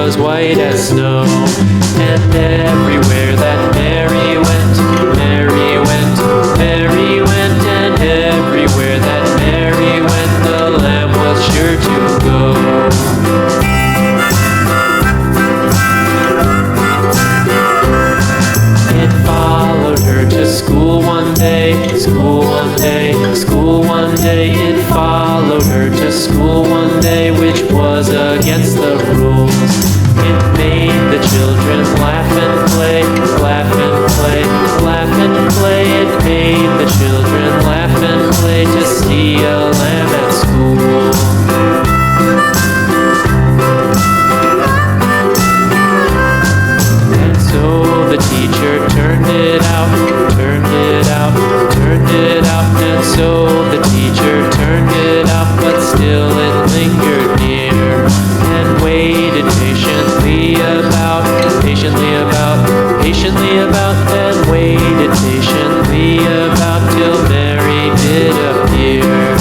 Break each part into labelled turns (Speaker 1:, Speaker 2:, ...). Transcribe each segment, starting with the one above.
Speaker 1: was white as snow. And everywhere that Mary went, Mary went, Mary went, and everywhere that Mary went, the lamb was sure to go. It followed her to school one day, school one day, school one day. It followed her to school one day, which was against the rules. It made the children laugh and play, laugh and play, laugh and play. It made the children laugh and play to see a lamb at school. And so the teacher turned it out, turned it out, turned it out. And so the teacher turned it out, but still it lingered near and waited patiently about, patiently about, patiently about, and waited patiently about till Mary did appear.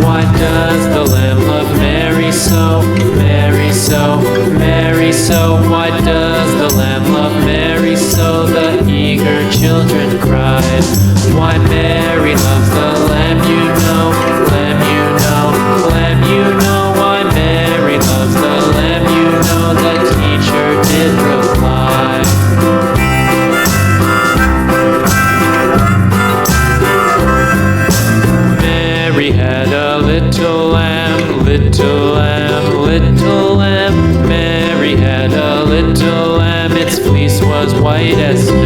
Speaker 1: Why does the Lamb love Mary so, Mary so, Mary so? Why does the Lamb love Mary so? The eager children cried. Why Mary loves the Lamb, you know, Lamb, you know, Lamb, you know. Why Mary loves the Lamb, you know, the teacher did reply. Mary had a little lamb, little lamb, little lamb. Mary had a little lamb, its fleece was white as snow.